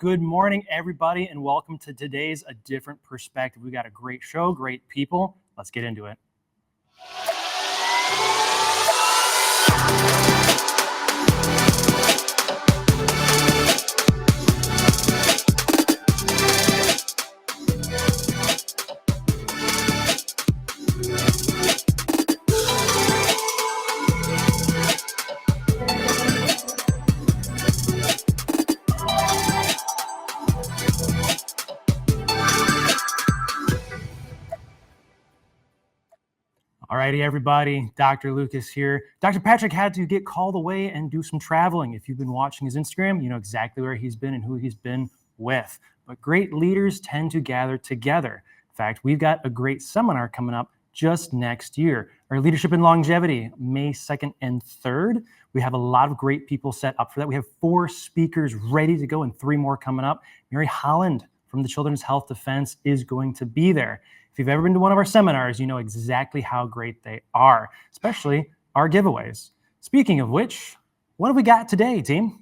Good morning, everybody, and welcome to today's A Different Perspective. We got a great show, great people. Let's get into it. Alrighty, everybody, Dr. Lucas here. Dr. Patrick had to get called away and do some traveling. If you've been watching his Instagram, you know exactly where he's been and who he's been with. But great leaders tend to gather together. In fact, we've got a great seminar coming up just next year. Our Leadership and Longevity, May 2nd and 3rd. We have a lot of great people set up for that. We have 4 speakers ready to go and 3 more coming up. Mary Holland from the Children's Health Defense is going to be there. If you've ever been to one of our seminars, you know exactly how great they are, especially our giveaways. Speaking of which, what have we got today, team?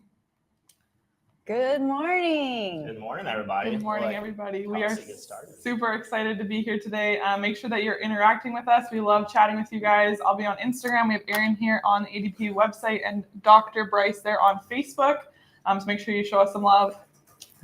Good morning. Good morning, everybody. Good morning, everybody. We are super excited to be here today. Make sure that you're interacting with us. We love chatting with you guys. I'll be on Instagram. We have Erin here on the ADP website and Dr. Bryce there on Facebook. So make sure you show us some love.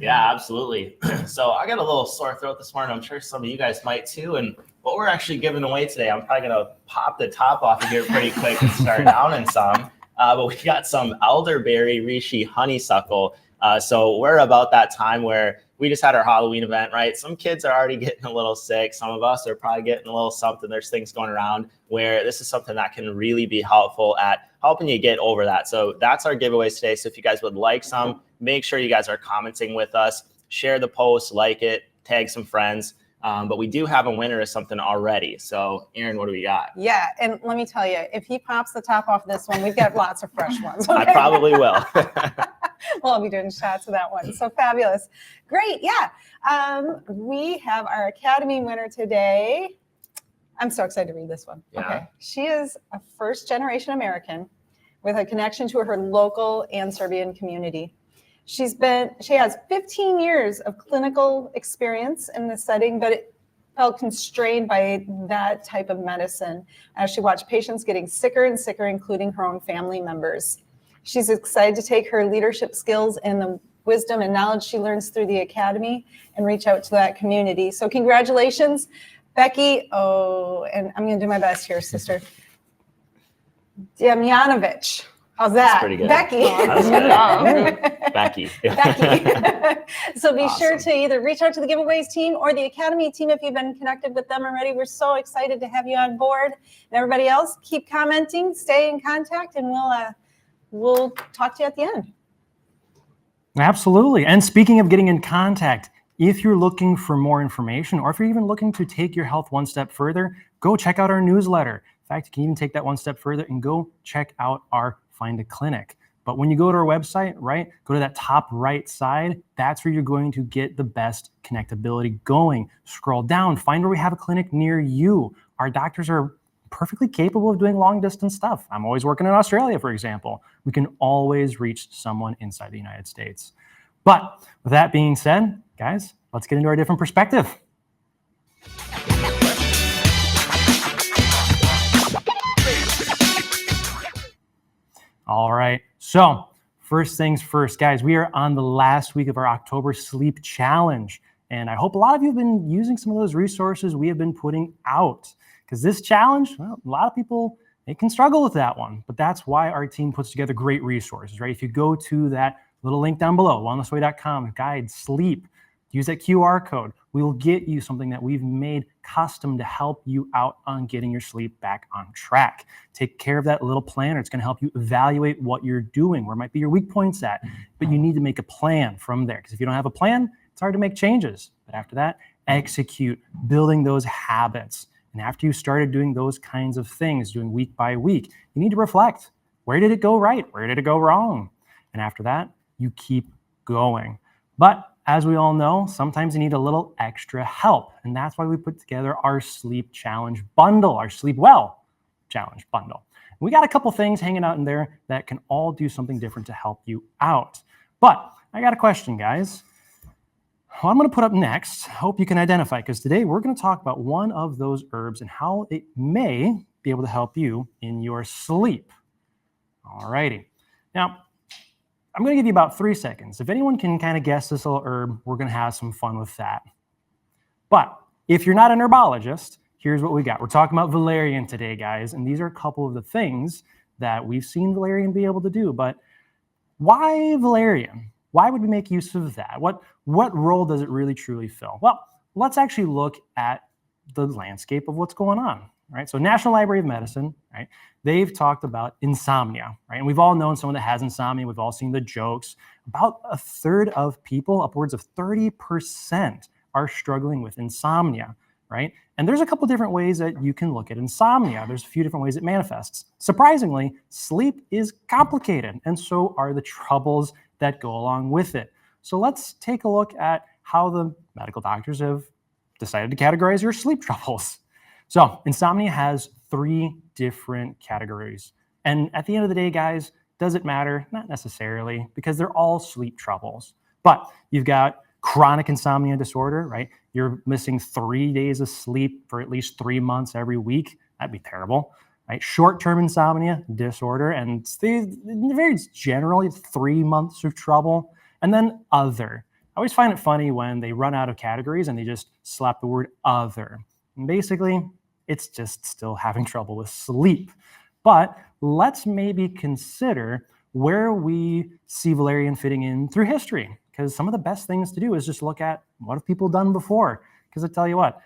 Yeah, absolutely. So I got a little sore throat this morning. I'm sure some of you guys might too. And what we're actually giving away today, I'm probably going to pop the top off of here pretty quick and start down in some. But we got some elderberry reishi honeysuckle. So we're about that time where we just had our Halloween event, right? Some kids are already getting a little sick. Some of us are probably getting a little something. There's things going around where this is something that can really be helpful at helping you get over that. So that's our giveaways today. So if you guys would like some, make sure you guys are commenting with us, share the post, like it, tag some friends. But we do have a winner of something already. So Erin, what do we got? Yeah, and let me tell you, if he pops the top off this one, we've got lots of fresh ones. Okay? I probably will. We'll be doing shots of that one. So fabulous. Great, yeah. We have our Academy winner today. I'm so excited to read this one. Yeah. Okay. She is a first-generation American with a connection to her local and Serbian community. She has 15 years of clinical experience in this setting, but it felt constrained by that type of medicine as she watched patients getting sicker and sicker, including her own family members. She's excited to take her leadership skills and the wisdom and knowledge she learns through the Academy and reach out to that community. So congratulations, Becky. Oh, and I'm going to do my best here, sister. Damjanovic. How's that? That's pretty good. Becky. Becky. Becky. So be Awesome. sure to either reach out to the giveaways team or the Academy team if you've been connected with them already. We're so excited to have you on board. And everybody else, keep commenting, stay in contact, and we'll talk to you at the end. Absolutely. And speaking of getting in contact, if you're looking for more information or if you're even looking to take your health one step further, go check out our newsletter. In fact, you can even take that one step further and go check out our Find a Clinic. But when you go to our website, right, go to that top right side, that's where you're going to get the best connectability going. Scroll down, find where we have a clinic near you. Our doctors are perfectly capable of doing long distance stuff. I'm always working in Australia, for example. We can always reach someone inside the United States. But with that being said, guys, let's get into our different perspective. All right, so first things first, guys, we are on the last week of our October Sleep Challenge. And I hope a lot of you have been using some of those resources we have been putting out. Because this challenge, well, a lot of people, they can struggle with that one. But that's why our team puts together great resources, right? If you go to that little link down below, wellnessway.com, guide sleep, use that QR code. We will get you something that we've made custom to help you out on getting your sleep back on track. Take care of that little planner. It's going to help you evaluate what you're doing, where might be your weak points at. But you need to make a plan from there. Because if you don't have a plan, it's hard to make changes. But after that, execute, building those habits. And after you started doing those kinds of things, doing week by week, you need to reflect. Where did it go right? Where did it go wrong? And after that, you keep going. But as we all know, sometimes you need a little extra help. And that's why we put together our Sleep Challenge Bundle, our Sleep Well Challenge Bundle. We got a couple things hanging out in there that can all do something different to help you out. But I got a question, guys. what I'm going to put up next, hope you can identify, because today we're going to talk about one of those herbs and how it may be able to help you in your sleep. All righty. Now, I'm going to give you about 3 seconds. If anyone can kind of guess this little herb, we're going to have some fun with that. But if you're not an herbologist, here's what we got. We're talking about valerian today, guys, and these are a couple of the things that we've seen valerian be able to do. But why valerian? Why would we make use of that? What role does it really truly fill? Well, let's actually look at the landscape of what's going on, right? So National Library of Medicine, right? They've talked about insomnia, right? And we've all known someone that has insomnia. We've all seen the jokes. About a third of people, upwards of 30%, are struggling with insomnia, right? And there's a couple different ways that you can look at insomnia. There's a few different ways it manifests. Surprisingly, sleep is complicated, and so are the troubles that go along with it. So let's take a look at how the medical doctors have decided to categorize your sleep troubles. So insomnia has 3 different categories. And at the end of the day, guys, does it matter? Not necessarily, because they're all sleep troubles. But you've got chronic insomnia disorder, right? You're missing 3 days of sleep for at least 3 months every week. That'd be terrible, right? Short-term insomnia disorder, and very generally 3 months of trouble. And then other. I always find it funny when they run out of categories and they just slap the word other. And basically, it's just still having trouble with sleep. But let's maybe consider where we see valerian fitting in through history, because some of the best things to do is just look at what have people done before. Because I tell you what,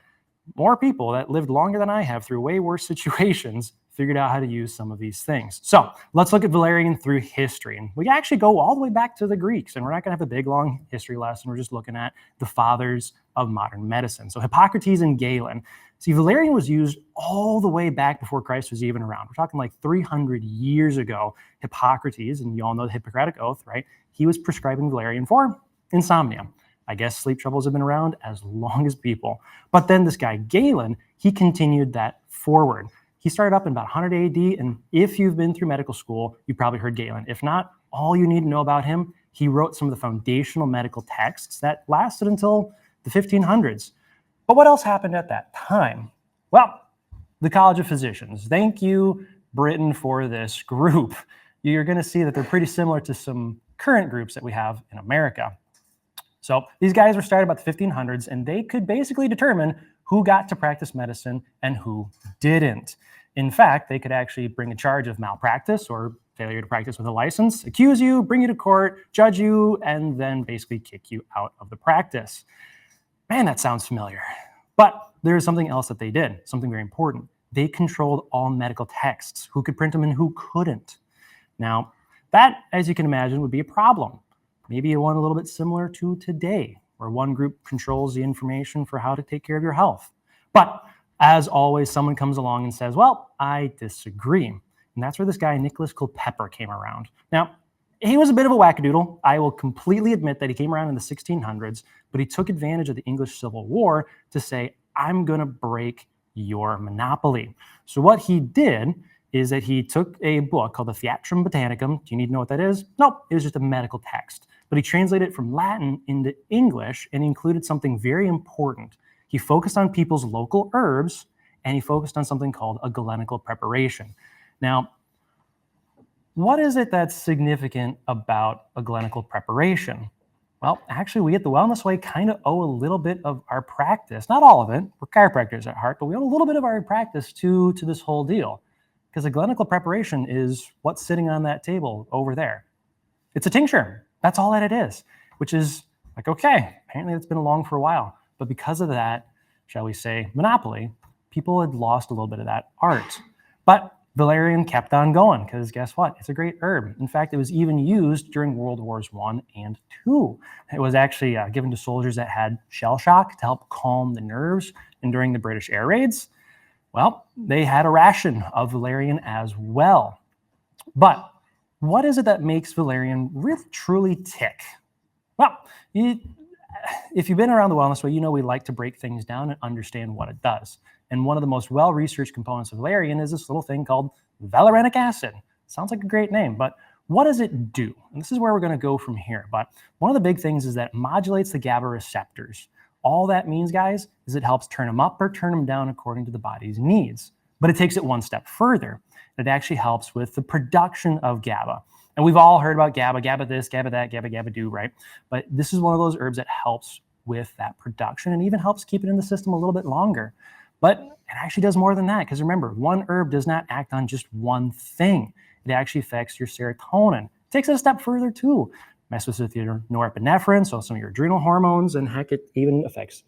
more people that lived longer than I have through way worse situations figured out how to use some of these things. So let's look at valerian through history. And we actually go all the way back to the Greeks, and we're not going to have a big, long history lesson. We're just looking at the fathers of modern medicine. So Hippocrates and Galen. See, valerian was used all the way back before Christ was even around. We're talking like 300 years ago. Hippocrates, and you all know the Hippocratic Oath, right? He was prescribing valerian for insomnia. I guess sleep troubles have been around as long as people. But then this guy, Galen, he continued that forward. He started up in about 100 AD, and if you've been through medical school, you probably heard Galen. If not, all you need to know about him, he wrote some of the foundational medical texts that lasted until the 1500s. But what else happened at that time? Well, the College of Physicians. Thank you, Britain, for this group. You're going to see that they're pretty similar to some current groups that we have in America. So these guys were started about the 1500s, and they could basically determine who got to practice medicine and who didn't. In fact, they could actually bring a charge of malpractice or failure to practice with a license, accuse you, bring you to court, judge you, and then basically kick you out of the practice. Man, that sounds familiar. But there's something else that they did, something very important. They controlled all medical texts, who could print them and who couldn't. Now, that, as you can imagine, would be a problem. Maybe one a little bit similar to today, where one group controls the information for how to take care of your health. But as always, someone comes along and says, well, I disagree. And that's where this guy, Nicholas Culpeper, came around. Now, he was a bit of a wackadoodle. I will completely admit that he came around in the 1600s, but he took advantage of the English Civil War to say, I'm going to break your monopoly. So what he did is that he took a book called the Theatrum Botanicum. Do you need to know what that is? Nope, it was just a medical text. But he translated it from Latin into English, and he included something very important. He focused on people's local herbs, and he focused on something called a galenical preparation. Now, what is it that's significant about a galenical preparation? Well, actually, we at the Wellness Way kind of owe a little bit of our practice, not all of it, we're chiropractors at heart, but we owe a little bit of our practice to this whole deal. Because a galenical preparation is what's sitting on that table over there. It's a tincture. That's all that it is, which is like, okay, apparently it's been along for a while. But because of that, shall we say, monopoly, people had lost a little bit of that art. But valerian kept on going because guess what? It's a great herb. In fact, it was even used during World Wars I and II. It was actually given to soldiers that had shell shock to help calm the nerves. And during the British air raids, well, they had a ration of valerian as well. But what is it that makes valerian really truly tick? Well, if you've been around the Wellness Way, you know we like to break things down and understand what it does. And one of the most well-researched components of valerian is this little thing called valerianic acid. Sounds like a great name, but what does it do? And this is where we're going to go from here. But one of the big things is that it modulates the GABA receptors. All that means, guys, is it helps turn them up or turn them down according to the body's needs. But it takes it one step further. It actually helps with the production of GABA. And we've all heard about GABA, GABA this, GABA that, GABA, GABA do, right? But this is one of those herbs that helps with that production and even helps keep it in the system a little bit longer. But it actually does more than that, because remember, one herb does not act on just one thing. It actually affects your serotonin. It takes it a step further too. Messes with your norepinephrine, so some of your adrenal hormones, and heck, it even affects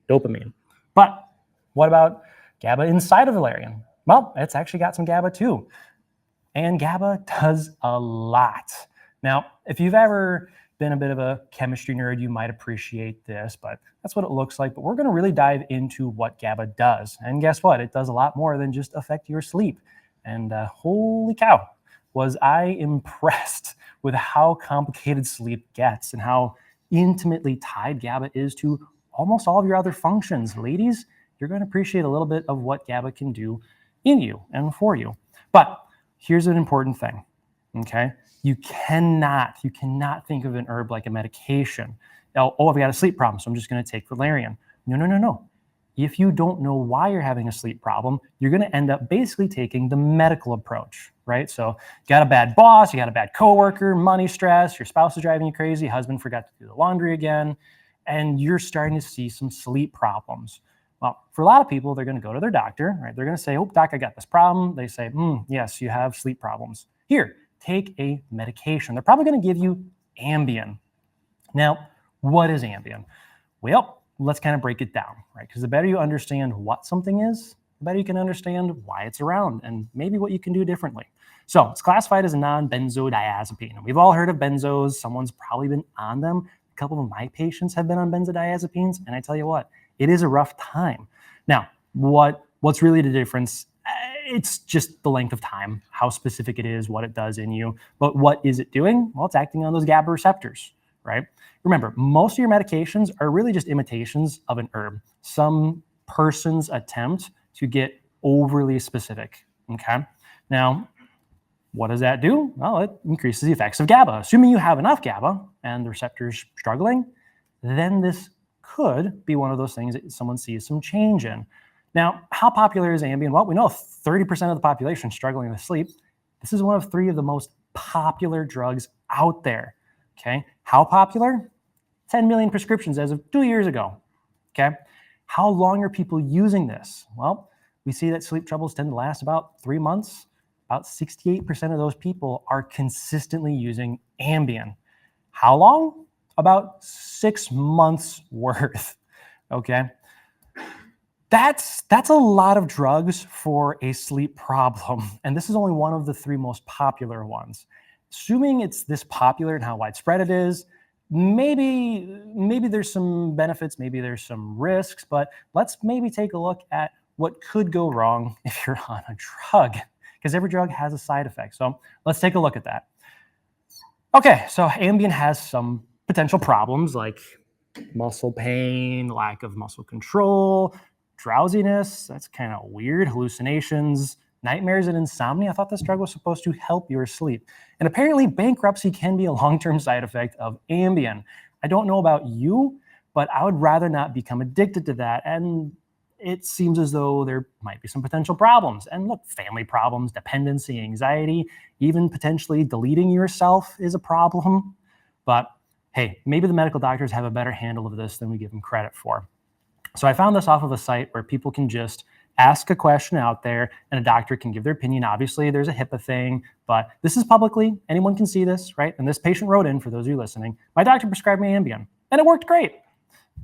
dopamine. But what about GABA inside of valerian? Well, it's actually got some GABA too. And GABA does a lot. Now, if you've ever been a bit of a chemistry nerd, you might appreciate this, but that's what it looks like. But we're going to really dive into what GABA does. And guess what? It does a lot more than just affect your sleep. And holy cow, was I impressed with how complicated sleep gets and how intimately tied GABA is to almost all of your other functions. Ladies, you're going to appreciate a little bit of what GABA can do in you and for you. But here's an important thing, okay? You cannot think of an herb like a medication. Oh, I've got a sleep problem, so I'm just going to take valerian. No. If you don't know why you're having a sleep problem, you're going to end up basically taking the medical approach, right? So you got a bad boss, you got a bad coworker, money stress, your spouse is driving you crazy, husband forgot to do the laundry again, and you're starting to see some sleep problems. Well, for a lot of people, they're going to go to their doctor, right? They're going to say, oh, doc, I got this problem. They say, yes, you have sleep problems. Here, take a medication. They're probably going to give you Ambien. Now, what is Ambien? Well, let's kind of break it down, right? Because the better you understand what something is, the better you can understand why it's around and maybe what you can do differently. So it's classified as a non-benzodiazepine. We've all heard of benzos. Someone's probably been on them. A couple of my patients have been on benzodiazepines, and I tell you what, it is a rough time. Now, what's really the difference? It's just the length of time, how specific it is, what it does in you. But what is it doing? Well, it's acting on those GABA receptors, right? Remember, most of your medications are really just imitations of an herb. Some person's attempt to get overly specific, okay? Now, what does that do? Well, it increases the effects of GABA. Assuming you have enough GABA and the receptor's struggling, then this could be one of those things that someone sees some change in. Now, how popular is Ambien? Well, we know 30% of the population is struggling with sleep. This is one of 3 of the most popular drugs out there, okay? How popular? 10 million prescriptions as of 2 years ago, okay? How long are people using this? Well, we see that sleep troubles tend to last about 3 months. About 68% of those people are consistently using Ambien. How long? About 6 months worth, okay? That's a lot of drugs for a sleep problem, and this is only one of the 3 most popular ones. Assuming it's this popular and how widespread it is, maybe there's some benefits, maybe there's some risks, but let's maybe take a look at what could go wrong if you're on a drug, because every drug has a side effect. So let's take a look at that. Okay, so Ambien has some potential problems like muscle pain, lack of muscle control, drowsiness, that's kind of weird, hallucinations, nightmares, and insomnia. I thought this drug was supposed to help your sleep. And apparently bankruptcy can be a long-term side effect of Ambien. I don't know about you, but I would rather not become addicted to that. And it seems as though there might be some potential problems. And look, family problems, dependency, anxiety, even potentially deleting yourself is a problem. But hey, maybe the medical doctors have a better handle of this than we give them credit for. So I found this off of a site where people can just ask a question out there and a doctor can give their opinion. Obviously, there's a HIPAA thing, but this is publicly, anyone can see this, right? And this patient wrote in, for those of you listening, my doctor prescribed me Ambien, and it worked great.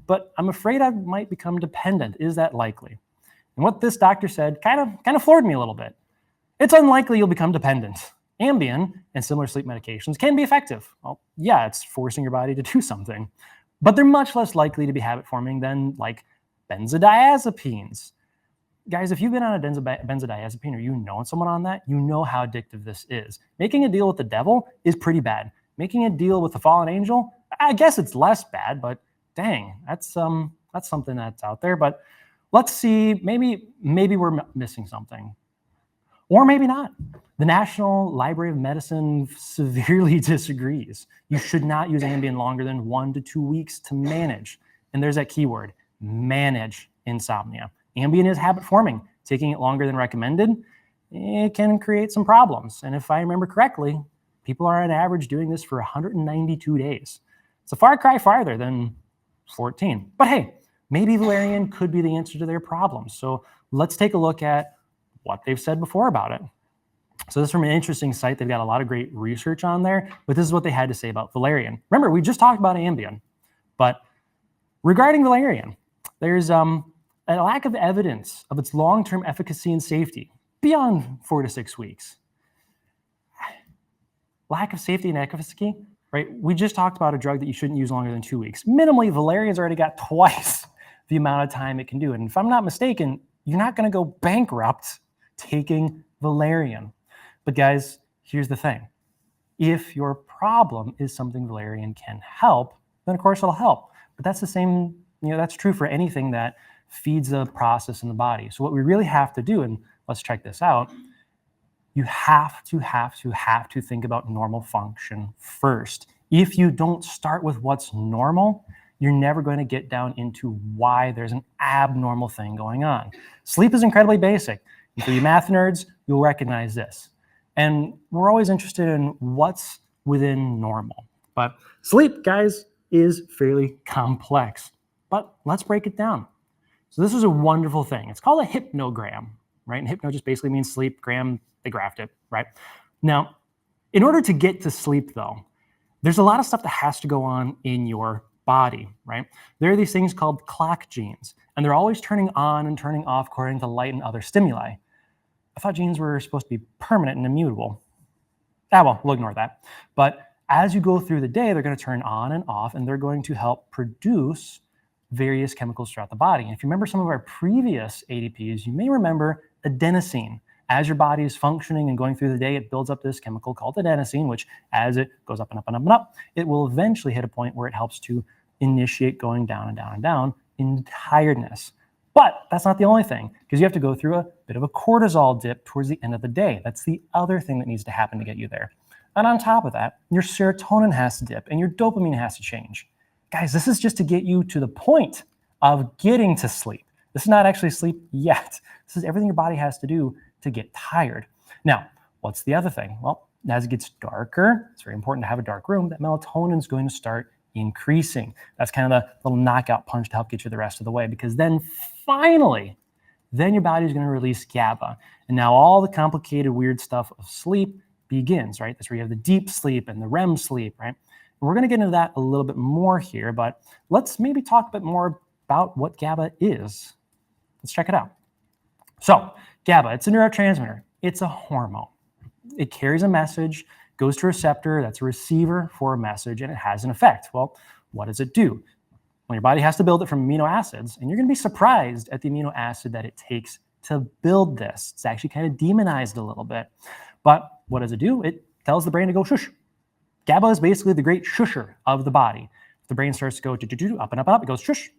But I'm afraid I might become dependent. Is that likely? And what this doctor said kind of floored me a little bit. It's unlikely you'll become dependent. Ambien and similar sleep medications can be effective. Well, yeah, it's forcing your body to do something, but they're much less likely to be habit forming than like benzodiazepines. Guys, if you've been on a benzodiazepine or you know someone on that, you know how addictive this is. Making a deal with the devil is pretty bad. Making a deal with the fallen angel, I guess it's less bad, but dang, that's something that's out there. But let's see, maybe we're missing something. Or maybe not. The National Library of Medicine severely disagrees. You should not use Ambien longer than 1 to 2 weeks to manage. And there's that keyword, manage insomnia. Ambien is habit forming. Taking it longer than recommended, it can create some problems. And if I remember correctly, people are on average doing this for 192 days. It's a far cry farther than 14. But hey, maybe Valerian could be the answer to their problems. So let's take a look at what they've said before about it. So this is from an interesting site. They've got a lot of great research on there, but this is what they had to say about Valerian. Remember, we just talked about Ambien, but regarding Valerian, there's a lack of evidence of its long-term efficacy and safety beyond 4 to 6 weeks. Lack of safety and efficacy, right? We just talked about a drug that you shouldn't use longer than 2 weeks. Minimally, Valerian's already got twice the amount of time it can do. And if I'm not mistaken, you're not going to go bankrupt taking Valerian. But guys, here's the thing. If your problem is something Valerian can help, then of course it'll help. But that's the same, that's true for anything that feeds a process in the body. So what we really have to do, and let's check this out, you have to think about normal function first. If you don't start with what's normal, you're never going to get down into why there's an abnormal thing going on. Sleep is incredibly basic. And for you math nerds, you'll recognize this. And we're always interested in what's within normal. But sleep, guys, is fairly complex. But let's break it down. So this is a wonderful thing. It's called a hypnogram, right? And hypno just basically means sleep. Gram, they graphed it, right? Now, in order to get to sleep, though, there's a lot of stuff that has to go on in your body, right? There are these things called clock genes, and they're always turning on and turning off according to light and other stimuli. I thought genes were supposed to be permanent and immutable. Well, we'll ignore that. But as you go through the day, they're going to turn on and off, and they're going to help produce various chemicals throughout the body. And if you remember some of our previous ADPs, you may remember adenosine. As your body is functioning and going through the day, it builds up this chemical called adenosine, which as it goes up and up and up and up, it will eventually hit a point where it helps to initiate going down and down and down in tiredness. But that's not the only thing, because you have to go through a bit of a cortisol dip towards the end of the day. That's the other thing that needs to happen to get you there. And on top of that, your serotonin has to dip and your dopamine has to change. Guys, this is just to get you to the point of getting to sleep. This is not actually sleep yet. This is everything your body has to do to get tired. Now, what's the other thing? Well, as it gets darker, it's very important to have a dark room, that melatonin is going to start increasing. That's kind of the little knockout punch to help get you the rest of the way, because then finally, then your body is going to release GABA. And now all the complicated, weird stuff of sleep begins, right? That's where you have the deep sleep and the REM sleep, right? And we're going to get into that a little bit more here, but let's maybe talk a bit more about what GABA is. Let's check it out. So GABA, it's a neurotransmitter. It's a hormone. It carries a message, goes to a receptor, that's a receiver for a message, and it has an effect. Well, what does it do? Well, your body has to build it from amino acids, and you're going to be surprised at the amino acid that it takes to build this. It's actually kind of demonized a little bit. But what does it do? It tells the brain to go shush. GABA is basically the great shusher of the body. If the brain starts to go up and up and up, it goes shush,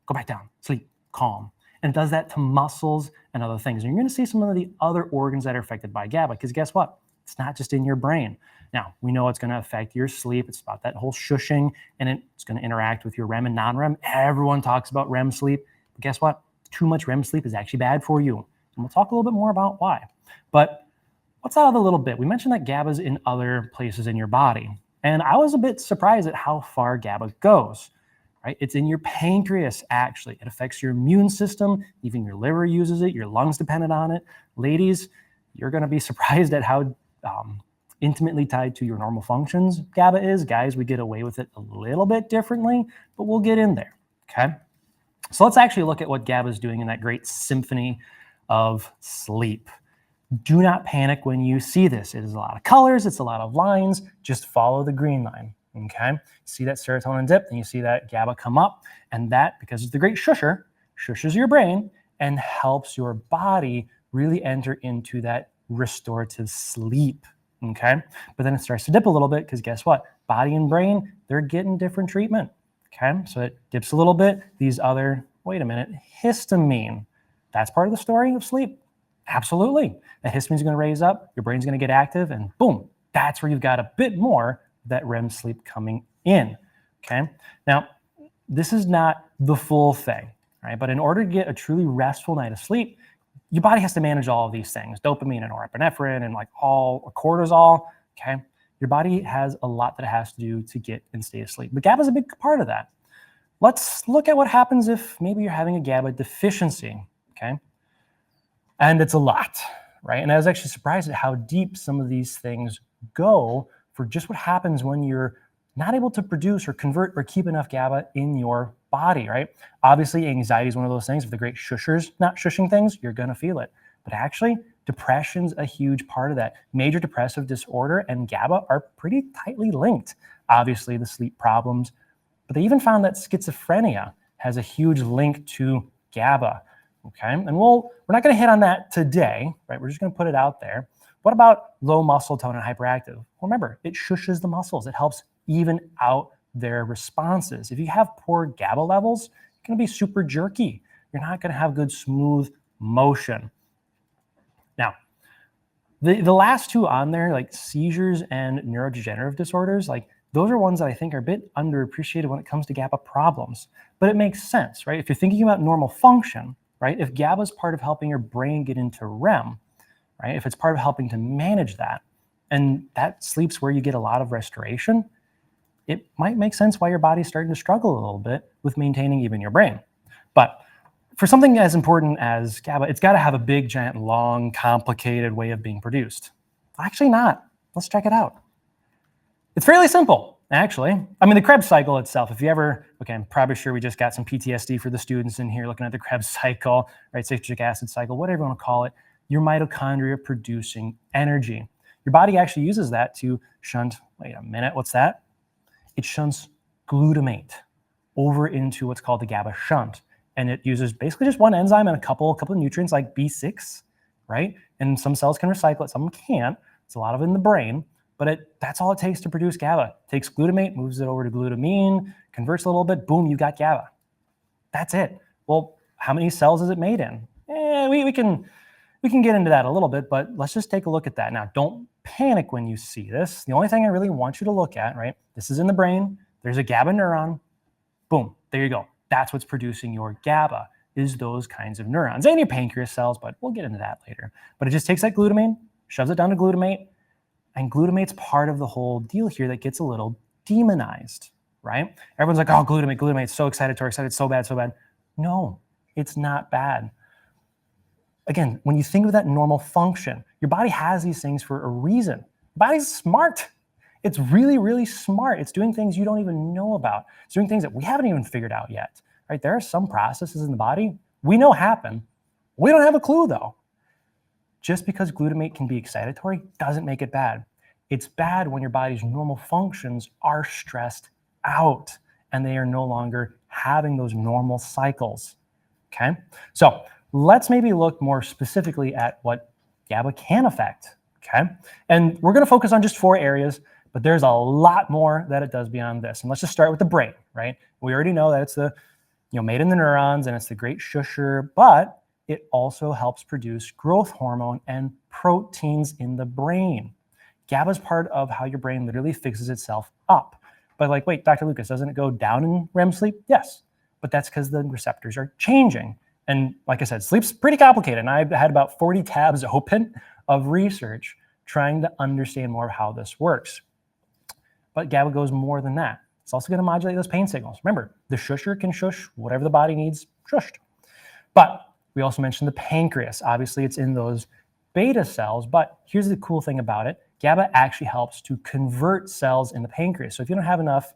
go back down, sleep, calm. And it does that to muscles and other things. And you're going to see some of the other organs that are affected by GABA, because guess what? It's not just in your brain. Now, we know it's going to affect your sleep. It's about that whole shushing, and it's going to interact with your REM and non-REM. Everyone talks about REM sleep. But guess what? Too much REM sleep is actually bad for you. And we'll talk a little bit more about why. But what's that other little bit? We mentioned that GABA is in other places in your body. And I was a bit surprised at how far GABA goes. Right? It's in your pancreas, actually. It affects your immune system. Even your liver uses it. Your lungs dependent on it. Ladies, you're going to be surprised at how intimately tied to your normal functions GABA is. Guys, we get away with it a little bit differently, but we'll get in there, okay? So let's actually look at what GABA is doing in that great symphony of sleep. Do not panic when you see this. It is a lot of colors. It's a lot of lines. Just follow the green line. Okay, see that serotonin dip, and you see that GABA come up, and that, because it's the great shusher, shushes your brain and helps your body really enter into that restorative sleep. Okay, but then it starts to dip a little bit, because guess what? Body and brain, they're getting different treatment. Okay, so it dips a little bit. These other, wait a minute, histamine. That's part of the story of sleep. Absolutely. The histamine's going to raise up, your brain's going to get active, and boom, that's where you've got a bit more of that REM sleep coming in. Okay. Now, this is not the full thing, right? But in order to get a truly restful night of sleep, your body has to manage all of these things, dopamine and norepinephrine and like all cortisol. Okay. Your body has a lot that it has to do to get in state of sleep. But GABA is a big part of that. Let's look at what happens if maybe you're having a GABA deficiency. Okay. And it's a lot, right? And I was actually surprised at how deep some of these things go for just what happens when you're not able to produce or convert or keep enough GABA in your body, right? Obviously, anxiety is one of those things. If the great shushers not shushing things, you're going to feel it. But actually, depression's a huge part of that. Major depressive disorder and GABA are pretty tightly linked. Obviously, the sleep problems, but they even found that schizophrenia has a huge link to GABA. Okay, and we're not going to hit on that today, right? We're just going to put it out there. What about low muscle tone and hyperactive? Well, remember, it shushes the muscles. It helps even out their responses. If you have poor GABA levels, you're going to be super jerky. You're not going to have good smooth motion. Now, the last two on there, like seizures and neurodegenerative disorders, like those are ones that I think are a bit underappreciated when it comes to GABA problems. But it makes sense, right? If you're thinking about normal function, right? If GABA is part of helping your brain get into REM, right? If it's part of helping to manage that, and that sleep's where you get a lot of restoration, it might make sense why your body's starting to struggle a little bit with maintaining even your brain. But for something as important as GABA, it's got to have a big, giant, long, complicated way of being produced. Actually not. Let's check it out. It's fairly simple, actually. I mean, the Krebs cycle itself, if you ever, okay, I'm probably sure we just got some PTSD for the students in here looking at the Krebs cycle, right, citric acid cycle, whatever you want to call it, your mitochondria producing energy. Your body actually uses that to shunt, wait a minute, what's that? It shunts glutamate over into what's called the GABA shunt. And it uses basically just one enzyme and a couple of nutrients like B6, right? And some cells can recycle it, some can't. It's a lot of it in the brain, but that's all it takes to produce GABA. It takes glutamate, moves it over to glutamine, converts a little bit, boom, you got GABA. That's it. Well, how many cells is it made in? We can get into that a little bit, but let's just take a look at that. Now, don't panic when you see this. The only thing I really want you to look at, right? This is in the brain. There's a GABA neuron. Boom, there you go. That's what's producing your GABA, is those kinds of neurons. And your pancreas cells, but we'll get into that later. But it just takes that glutamine, shoves it down to glutamate, and glutamate's part of the whole deal here that gets a little demonized, right? Everyone's like, oh, glutamate, so excited, so bad. No, it's not bad. Again, when you think of that normal function, your body has these things for a reason. Your body's smart. It's really, really smart. It's doing things you don't even know about. It's doing things that we haven't even figured out yet, right? There are some processes in the body we know happen. We don't have a clue though. Just because glutamate can be excitatory doesn't make it bad. It's bad when your body's normal functions are stressed out and they are no longer having those normal cycles, okay? So let's maybe look more specifically at what GABA can affect, okay? And we're gonna focus on just 4 areas, but there's a lot more that it does beyond this. And let's just start with the brain, right? We already know that it's the, made in the neurons and it's the great shusher, but it also helps produce growth hormone and proteins in the brain. GABA is part of how your brain literally fixes itself up. But like, wait, Dr. Lucas, doesn't it go down in REM sleep? Yes, but that's because the receptors are changing. And like I said, sleep's pretty complicated. And I've had about 40 tabs open of research trying to understand more of how this works. But GABA goes more than that. It's also going to modulate those pain signals. Remember, the shusher can shush whatever the body needs shushed. But we also mentioned the pancreas. Obviously, it's in those beta cells, but here's the cool thing about it. GABA actually helps to convert cells in the pancreas. So if you don't have enough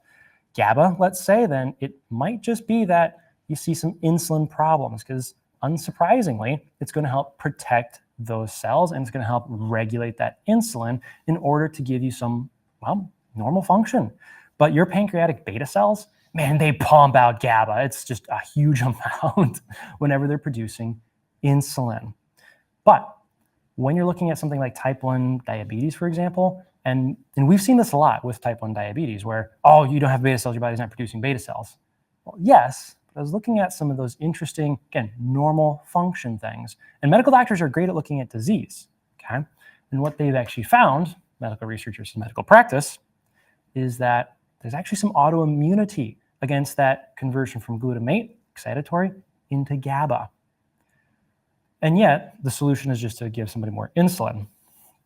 GABA, let's say, then it might just be that you see some insulin problems because unsurprisingly, it's going to help protect those cells and it's going to help regulate that insulin in order to give you some, well, normal function. But your pancreatic beta cells, man, they pump out GABA. It's just a huge amount whenever they're producing insulin. But when you're looking at something like type 1 diabetes, for example, and we've seen this a lot with type 1 diabetes where, oh, you don't have beta cells, your body's not producing beta cells. Well, yes, I was looking at some of those interesting, again, normal function things. And medical doctors are great at looking at disease, okay? And what they've actually found, medical researchers in medical practice, is that there's actually some autoimmunity against that conversion from glutamate, excitatory, into GABA. And yet, the solution is just to give somebody more insulin.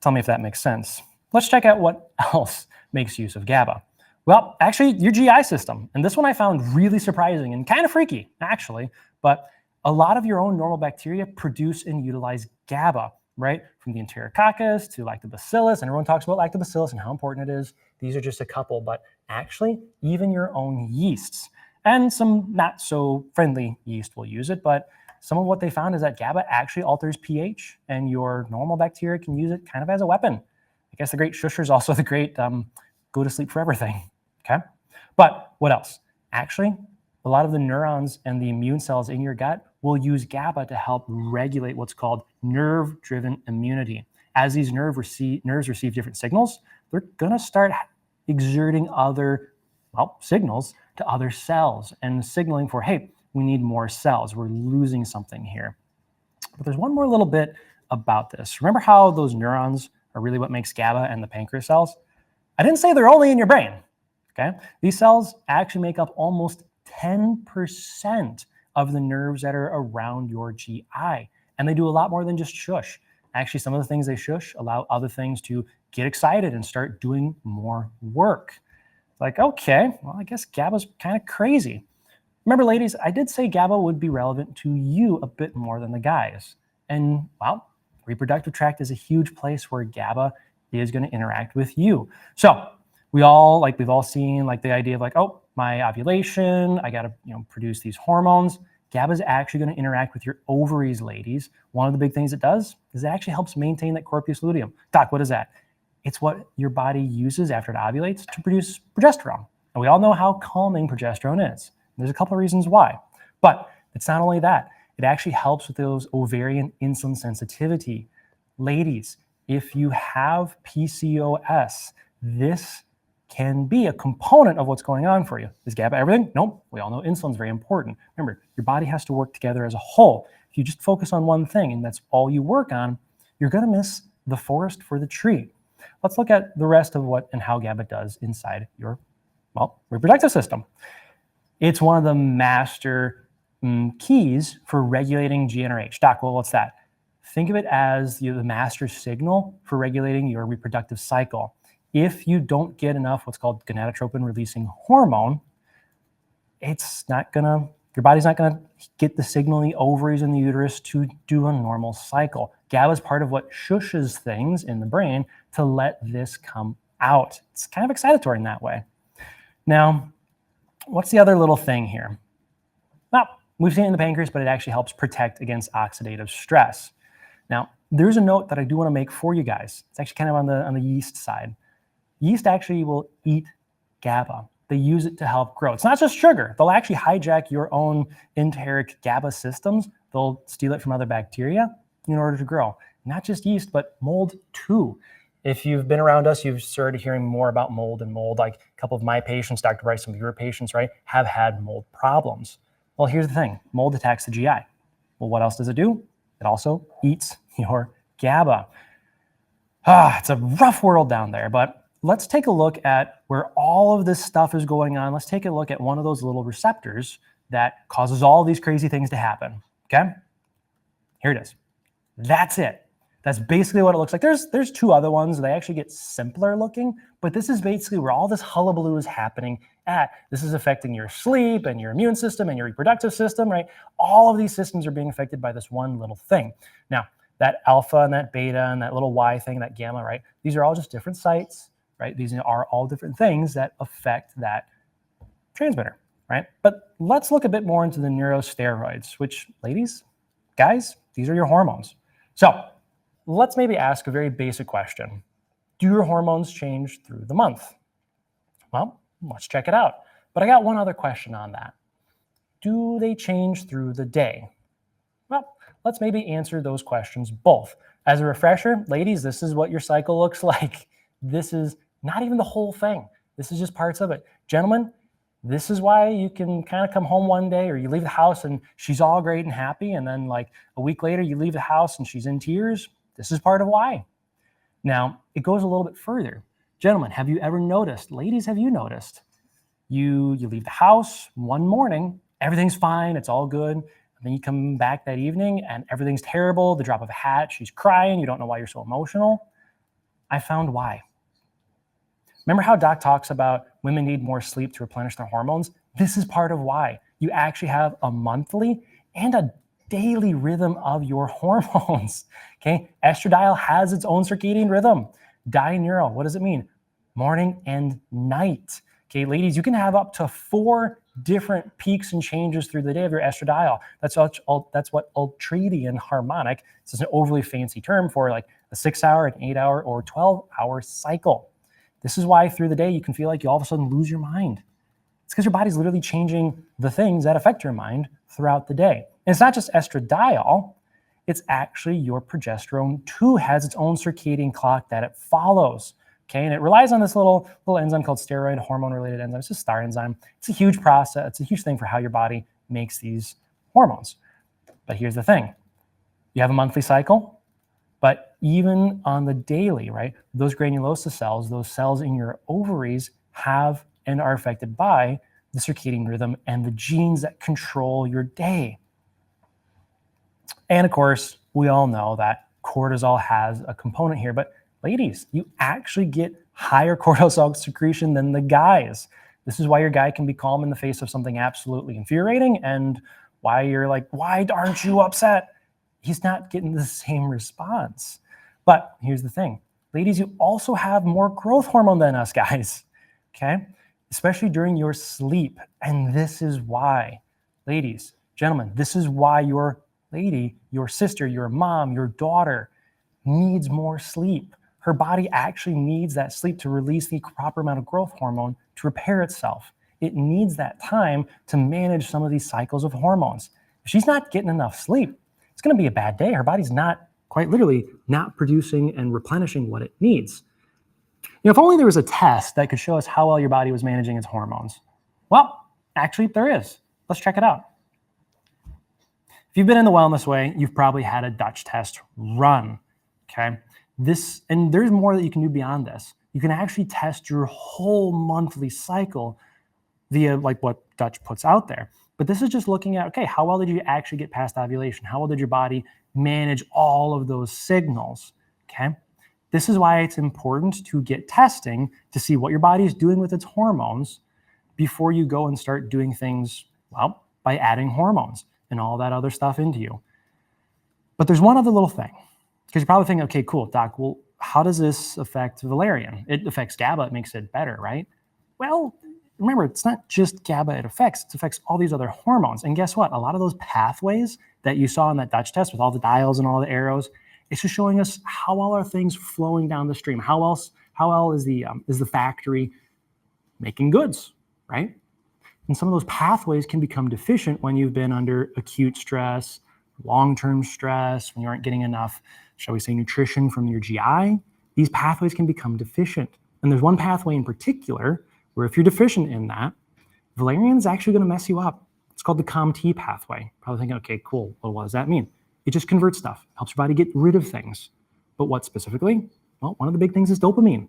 Tell me if that makes sense. Let's check out what else makes use of GABA. Well, actually, your GI system. And this one I found really surprising and kind of freaky, actually. But a lot of your own normal bacteria produce and utilize GABA, right? From the Enterococcus to lactobacillus. And everyone talks about lactobacillus and how important it is. These are just a couple. But actually, even your own yeasts. And some not so friendly yeast will use it. But some of what they found is that GABA actually alters pH. And your normal bacteria can use it kind of as a weapon. I guess the great shusher is also the great go to sleep for everything. Okay, but what else? Actually, a lot of the neurons and the immune cells in your gut will use GABA to help regulate what's called nerve-driven immunity. As these nerves receive different signals, they're going to start exerting other, signals to other cells and signaling for, hey, we need more cells. We're losing something here. But there's one more little bit about this. Remember how those neurons are really what makes GABA and the pancreas cells? I didn't say they're only in your brain. Okay, these cells actually make up almost 10% of the nerves that are around your GI. And they do a lot more than just shush. Actually, some of the things they shush allow other things to get excited and start doing more work. Like, okay, well, I guess GABA's kind of crazy. Remember, ladies, I did say GABA would be relevant to you a bit more than the guys. And, reproductive tract is a huge place where GABA is going to interact with you. So, we've all seen the idea of oh, my ovulation, I got to produce these hormones. GABA is actually going to interact with your ovaries, ladies. One of the big things it does is it actually helps maintain that corpus luteum. Doc, what is that? It's what your body uses after it ovulates to produce progesterone. And we all know how calming progesterone is. There's a couple of reasons why. But it's not only that. It actually helps with those ovarian insulin sensitivity. Ladies, if you have PCOS, this can be a component of what's going on for you. Is GABA everything? Nope. We all know insulin's very important. Remember, your body has to work together as a whole. If you just focus on one thing and that's all you work on, you're going to miss the forest for the tree. Let's look at the rest of what and how GABA does inside your, reproductive system. It's one of the master keys for regulating GnRH. Doc, well, what's that? Think of it as the master signal for regulating your reproductive cycle. If you don't get enough what's called gonadotropin releasing hormone, your body's not gonna get the signal in the ovaries and the uterus to do a normal cycle. GABA is part of what shushes things in the brain to let this come out. It's kind of excitatory in that way. Now, what's the other little thing here? Well, we've seen it in the pancreas, but it actually helps protect against oxidative stress. Now, there's a note that I do want to make for you guys. It's actually kind of on the yeast side. Yeast actually will eat GABA. They use it to help grow. It's not just sugar. They'll actually hijack your own enteric GABA systems. They'll steal it from other bacteria in order to grow. Not just yeast, but mold too. If you've been around us, you've started hearing more about mold and mold. Like a couple of my patients, Dr. Bryce, some of your patients, right, have had mold problems. Well, here's the thing. Mold attacks the GI. Well, what else does it do? It also eats your GABA. It's a rough world down there, but let's take a look at where all of this stuff is going on. Let's take a look at one of those little receptors that causes all these crazy things to happen, okay? Here it is. That's it. That's basically what it looks like. There's two other ones. They actually get simpler looking, but this is basically where all this hullabaloo is happening at. This is affecting your sleep and your immune system and your reproductive system, right? All of these systems are being affected by this one little thing. Now, that alpha and that beta and that little Y thing, that gamma, right? These are all just different sites, right? These are all different things that affect that transmitter, right? But let's look a bit more into the neurosteroids, which, ladies, guys, these are your hormones. So let's maybe ask a very basic question. Do your hormones change through the month? Well, let's check it out. But I got one other question on that. Do they change through the day? Well, let's maybe answer those questions both. As a refresher, ladies, this is what your cycle looks like. This is not even the whole thing. This is just parts of it. Gentlemen, This is why you can kind of come home one day or you leave the house and she's all great and happy. And then like a week later, you leave the house and she's in tears. This is part of why. Now, it goes a little bit further. Gentlemen, have you ever noticed, ladies, have you noticed? You leave the house one morning, everything's fine, it's all good. And then you come back that evening and everything's terrible. The drop of a hat, she's crying. You don't know why you're so emotional. I found why. Remember how Doc talks about women need more sleep to replenish their hormones? This is part of why. You actually have a monthly and a daily rhythm of your hormones. Okay, estradiol has its own circadian rhythm. Dineural, what does it mean? Morning and night. Okay, ladies, you can have up to 4 different peaks and changes through the day of your estradiol. That's what ultradian harmonic. This is an overly fancy term for like a 6-hour, an 8-hour, or 12-hour cycle. This is why through the day you can feel like you all of a sudden lose your mind. It's because your body's literally changing the things that affect your mind throughout the day. And it's not just estradiol, it's actually your progesterone too has its own circadian clock that it follows. Okay, and it relies on this little enzyme called steroid hormone-related enzyme. It's a star enzyme. It's a huge process. It's a huge thing for how your body makes these hormones. But here's the thing. You have a monthly cycle, but even on the daily, right, those granulosa cells, those cells in your ovaries have and are affected by the circadian rhythm and the genes that control your day. And of course, we all know that cortisol has a component here, but ladies, you actually get higher cortisol secretion than the guys. This is why your guy can be calm in the face of something absolutely infuriating and why you're like, why aren't you upset? He's not getting the same response. But here's the thing. Ladies, you also have more growth hormone than us guys, okay? Especially during your sleep. And this is why, ladies, gentlemen, this is why your lady, your sister, your mom, your daughter needs more sleep. Her body actually needs that sleep to release the proper amount of growth hormone to repair itself. It needs that time to manage some of these cycles of hormones. If she's not getting enough sleep, it's going to be a bad day. Her body's not, quite literally, not producing and replenishing what it needs. You know, if only there was a test that could show us how well your body was managing its hormones. Well, actually, there is. Let's check it out. If you've been in the wellness way, you've probably had a Dutch test run, okay? And there's more that you can do beyond this. You can actually test your whole monthly cycle via like what Dutch puts out there. But this is just looking at, okay, how well did you actually get past ovulation? How well did your body manage all of those signals, okay? This is why it's important to get testing to see what your body is doing with its hormones before you go and start doing things, well, by adding hormones and all that other stuff into you. But there's one other little thing. Because you're probably thinking, okay, cool, Doc, well, how does this affect Valerian? It affects GABA, it makes it better, right? Well, remember, it's not just GABA it affects all these other hormones. And guess what? A lot of those pathways that you saw in that Dutch test with all the dials and all the arrows, it's just showing us how well are things flowing down the stream. How well is the factory making goods, right? And some of those pathways can become deficient when you've been under acute stress, long-term stress, when you aren't getting enough, shall we say, nutrition from your GI. These pathways can become deficient. And there's one pathway in particular where if you're deficient in that, Valerian is actually going to mess you up. It's called the COMT pathway. Probably thinking, okay, cool. Well, what does that mean? It just converts stuff, helps your body get rid of things. But what specifically? Well, one of the big things is dopamine.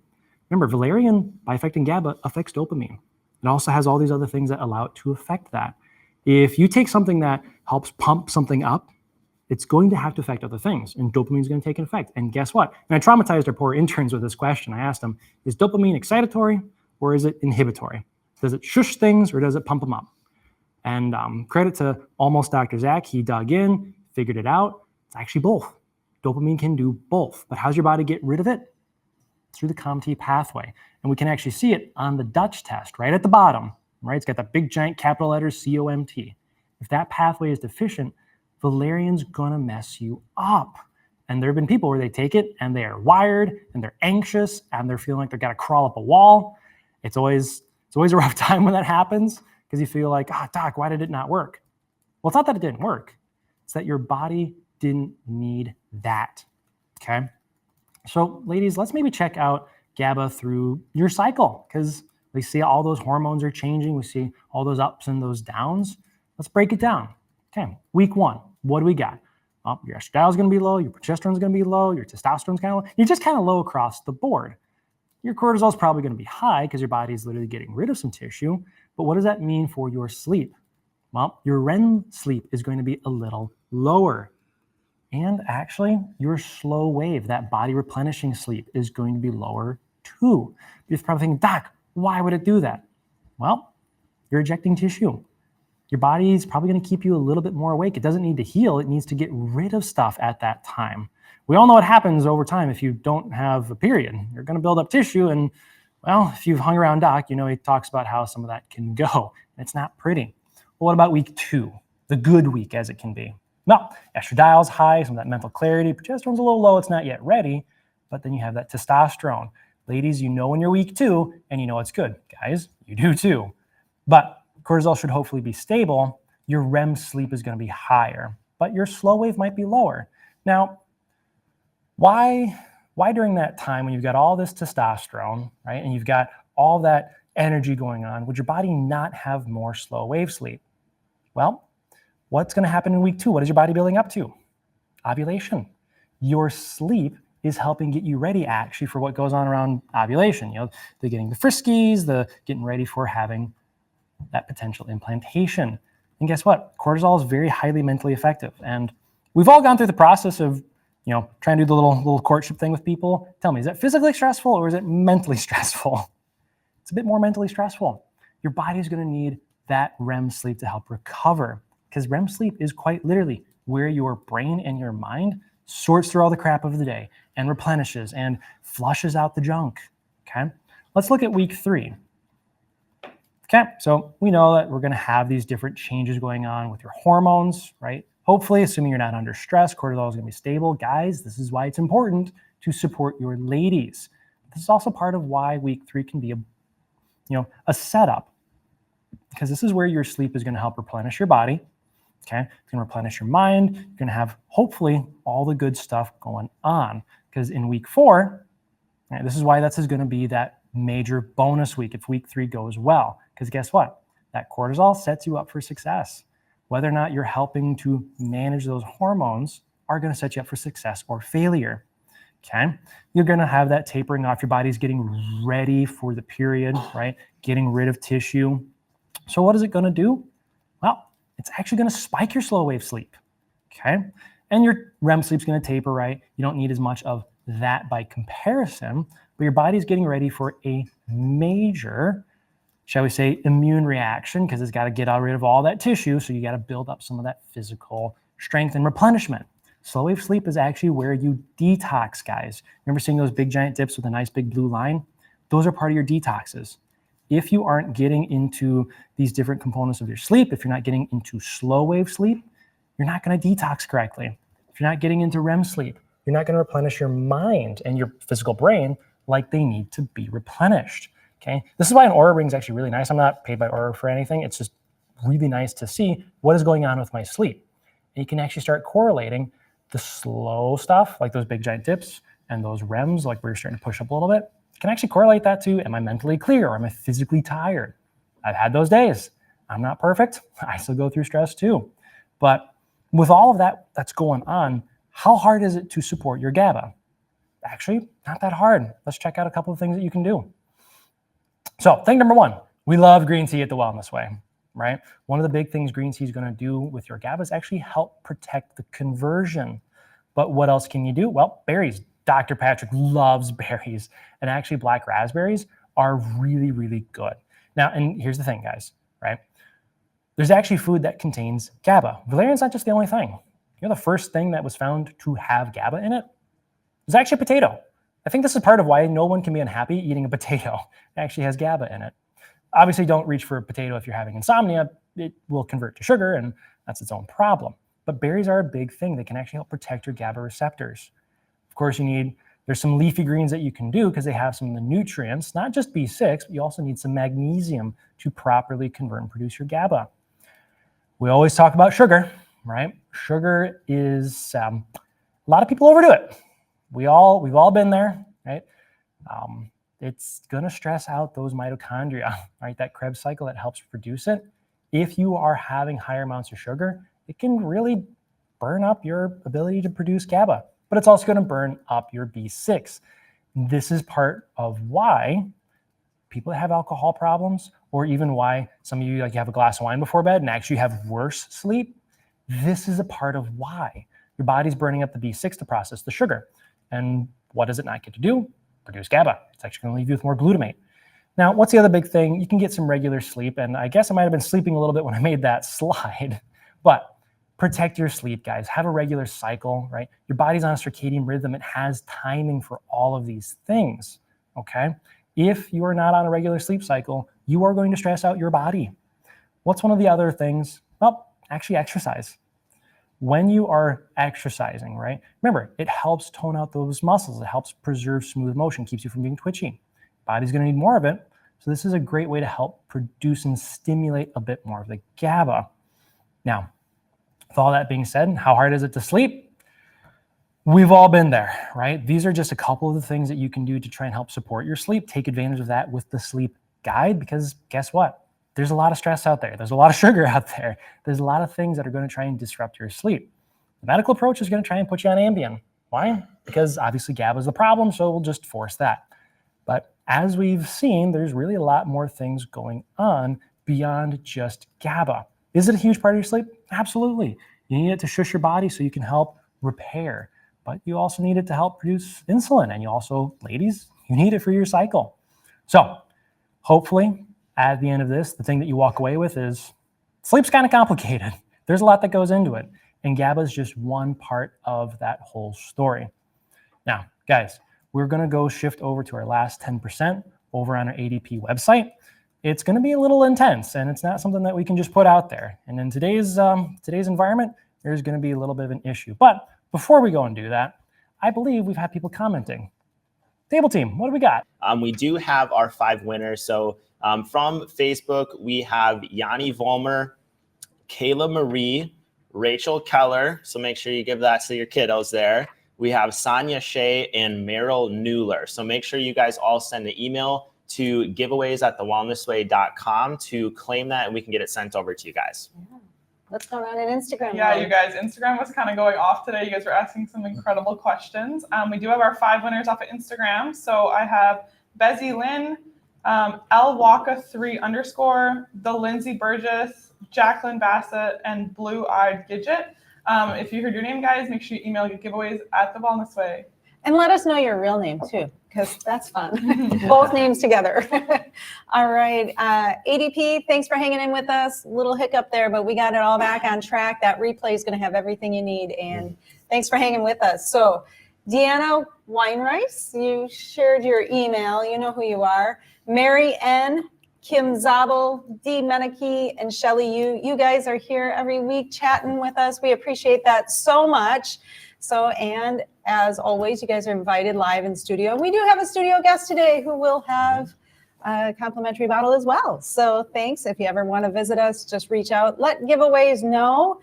Remember, Valerian, by affecting GABA, affects dopamine. It also has all these other things that allow it to affect that. If you take something that helps pump something up, it's going to have to affect other things, and dopamine is going to take an effect. And guess what? And I traumatized our poor interns with this question. I asked them, is dopamine excitatory or is it inhibitory? Does it shush things or does it pump them up? And credit to Almost Dr. Zach, he dug in, figured it out. It's actually both. Dopamine can do both. But how's your body get rid of it? Through the COMT pathway. And we can actually see it on the Dutch test right at the bottom, right? It's got that big giant capital letters COMT. If that pathway is deficient, Valerian's gonna mess you up. And there have been people where they take it and they are wired and they're anxious and they're feeling like they're gonna crawl up a wall. It's always a rough time when that happens because you feel like, Doc, why did it not work? Well, it's not that it didn't work. It's that your body didn't need that, okay? So ladies, let's maybe check out GABA through your cycle because We see all those hormones are changing. We see all those ups and those downs. Let's break it down. Okay, week 1, what do we got? Well, your estradiol is going to be low, your progesterone is going to be low, your testosterone is kind of low. You're just kind of low across the board. Your cortisol is probably going to be high because your body is literally getting rid of some tissue. But what does that mean for your sleep? Well, your REM sleep is going to be a little lower. And actually, your slow wave, that body replenishing sleep, is going to be lower too. You're probably thinking, Doc, why would it do that? Well, you're ejecting tissue. Your body is probably going to keep you a little bit more awake. It doesn't need to heal. It needs to get rid of stuff at that time. We all know what happens over time if you don't have a period. You're going to build up tissue. And, well, if you've hung around Doc, you know he talks about how some of that can go. And it's not pretty. Well, what about week 2? The good week as it can be. Well, estradiol's high, some of that mental clarity. Progesterone's a little low. It's not yet ready. But then you have that testosterone. Ladies, you know when you're week 2, and you know it's good. Guys, you do too. But cortisol should hopefully be stable. Your REM sleep is going to be higher, but your slow wave might be lower. Now, why during that time when you've got all this testosterone, right, and you've got all that energy going on, would your body not have more slow wave sleep? Well, what's going to happen in week 2? What is your body building up to? Ovulation. Your sleep is helping get you ready actually for what goes on around ovulation. You know, they're getting the friskies, the getting ready for having that potential implantation. And guess what? Cortisol is very highly mentally effective. And we've all gone through the process of, you know, trying to do the little courtship thing with people. Tell me, is it physically stressful or is it mentally stressful? It's a bit more mentally stressful. Your body is going to need that REM sleep to help recover, because REM sleep is quite literally where your brain and your mind sorts through all the crap of the day and replenishes and flushes out the junk. Okay, let's look at week 3. Okay, so we know that we're going to have these different changes going on with your hormones, right? Hopefully, assuming you're not under stress, cortisol is going to be stable. Guys, this is why it's important to support your ladies. This is also part of why week 3 can be a setup, because this is where your sleep is going to help replenish your body. Okay, it's going to replenish your mind. You're going to have hopefully all the good stuff going on, because in week 4, right, this is why this is going to be that major bonus week if week 3 goes well. Because guess what? That cortisol sets you up for success. Whether or not you're helping to manage those hormones are going to set you up for success or failure. Okay, you're going to have that tapering off. Your body's getting ready for the period, right? Getting rid of tissue. So what is it going to do? Well, it's actually going to spike your slow wave sleep. Okay, and your REM sleep's going to taper, right? You don't need as much of that by comparison, but your body's getting ready for a major, shall we say, immune reaction, because it's got to get rid of all that tissue. So you got to build up some of that physical strength and replenishment. Slow wave sleep is actually where you detox, guys. Remember seeing those big giant dips with a nice big blue line? Those are part of your detoxes. If you aren't getting into these different components of your sleep, if you're not getting into slow wave sleep, you're not going to detox correctly. If you're not getting into REM sleep, you're not going to replenish your mind and your physical brain like they need to be replenished. Okay, this is why an Oura ring is actually really nice. I'm not paid by Oura for anything. It's just really nice to see what is going on with my sleep. And you can actually start correlating the slow stuff, like those big giant dips, and those REMs, like where you're starting to push up a little bit. You can actually correlate that to, am I mentally clear or am I physically tired? I've had those days. I'm not perfect. I still go through stress too. But with all of that that's going on, how hard is it to support your GABA? Actually, not that hard. Let's check out a couple of things that you can do. So thing number 1, we love green tea at the Wellness Way, right? One of the big things green tea is going to do with your GABA is actually help protect the conversion. But what else can you do? Well, berries. Dr. Patrick loves berries, and actually black raspberries are really, really good. Now, and here's the thing, guys, right? There's actually food that contains GABA. Valerian's not just the only thing. You know, the first thing that was found to have GABA in it was actually a potato. I think this is part of why no one can be unhappy eating a potato. It actually has GABA in it. Obviously, don't reach for a potato if you're having insomnia. It will convert to sugar, and that's its own problem. But berries are a big thing. They can actually help protect your GABA receptors. Of course, there's some leafy greens that you can do because they have some of the nutrients, not just B6, but you also need some magnesium to properly convert and produce your GABA. We always talk about sugar, right? Sugar is, a lot of people overdo it. We've all been there, right? it's going to stress out those mitochondria, right? That Krebs cycle that helps produce it. If you are having higher amounts of sugar, it can really burn up your ability to produce GABA, but it's also going to burn up your B6. This is part of why people that have alcohol problems, or even why some of you like you have a glass of wine before bed and actually have worse sleep. This is a part of why your body's burning up the B6 to process the sugar. And what does it not get to do? Produce GABA. It's actually going to leave you with more glutamate. Now, what's the other big thing? You can get some regular sleep, and I guess I might have been sleeping a little bit when I made that slide, but protect your sleep, guys. Have a regular cycle, right? Your body's on a circadian rhythm. It has timing for all of these things, okay? If you are not on a regular sleep cycle, you are going to stress out your body. What's one of the other things? Well, actually exercise. When you are exercising, right? Remember, it helps tone out those muscles. It helps preserve smooth motion, keeps you from being twitchy. Body's going to need more of it. So this is a great way to help produce and stimulate a bit more of the GABA. Now, with all that being said, how hard is it to sleep? We've all been there, right? These are just a couple of the things that you can do to try and help support your sleep. Take advantage of that with the sleep guide, because guess what? There's a lot of stress out there. There's a lot of sugar out there. There's a lot of things that are going to try and disrupt your sleep. The medical approach is going to try and put you on Ambien. Why? Because obviously GABA is the problem, so we'll just force that. But as we've seen, there's really a lot more things going on beyond just GABA. Is it a huge part of your sleep? Absolutely. You need it to shush your body so you can help repair. But you also need it to help produce insulin. And you also, ladies, you need it for your cycle. So hopefully at the end of this, the thing that you walk away with is sleep's kind of complicated. There's a lot that goes into it. And GABA is just one part of that whole story. Now, guys, we're going to go shift over to our last 10% over on our ADP website. It's going to be a little intense, and it's not something that we can just put out there. And in today's environment, there's going to be a little bit of an issue. But before we go and do that, I believe we've had people commenting. Table team, what do we got? We do have our 5 winners. So from Facebook, we have Yanni Vollmer, Kayla Marie, Rachel Keller. So make sure you give that to your kiddos there. We have Sonia Shea and Meryl Newler. So make sure you guys all send an email to giveaways@thewellnessway.com to claim that, and we can get it sent over to you guys. Yeah. What's going on in Instagram? Yeah, you guys, Instagram was kind of going off today. You guys were asking some incredible questions. We do have our 5 winners off of Instagram. So I have Bezzy Lynn, LWaka3_, the Lindsay Burgess, Jacqueline Bassett, and Blue Eyed Gidget. If you heard your name, guys, make sure you email your giveaways at The Wellness Way. And let us know your real name too, because that's fun. Both names together. All right. ADP, thanks for hanging in with us. Little hiccup there, but we got it all back on track. That replay is going to have everything you need. And thanks for hanging with us. So Deanna Weinreis, you shared your email. You know who you are. Mary N., Kim Zabel, Dee Menike, and Shelly, you guys are here every week chatting with us. We appreciate that so much. So, and as always, you guys are invited live in studio. We do have a studio guest today who will have a complimentary bottle as well. So thanks. If you ever want to visit us, just reach out. Let giveaways know.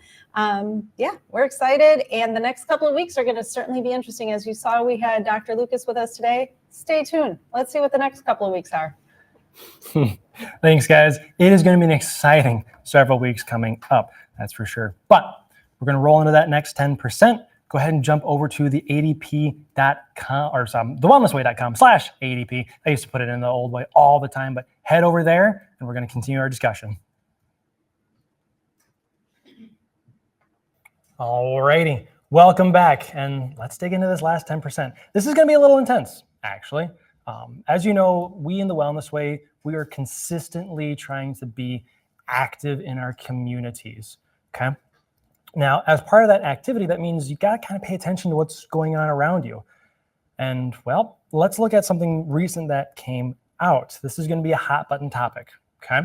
Yeah, we're excited. And the next couple of weeks are going to certainly be interesting. As you saw, we had Dr. Lucas with us today. Stay tuned. Let's see what the next couple of weeks are. Thanks, guys. It is going to be an exciting several weeks coming up. That's for sure. But we're going to roll into that next 10%. Go ahead and jump over to the ADP.com or thewellnessway.com/ADP. I used to put it in the old way all the time, but head over there and we're going to continue our discussion. All righty. Welcome back. And let's dig into this last 10%. This is going to be a little intense, actually. As you know, we in the Wellness Way, we are consistently trying to be active in our communities, okay? Now, as part of that activity, that means you got to kind of pay attention to what's going on around you. And, well, let's look at something recent that came out. This is going to be a hot button topic, okay?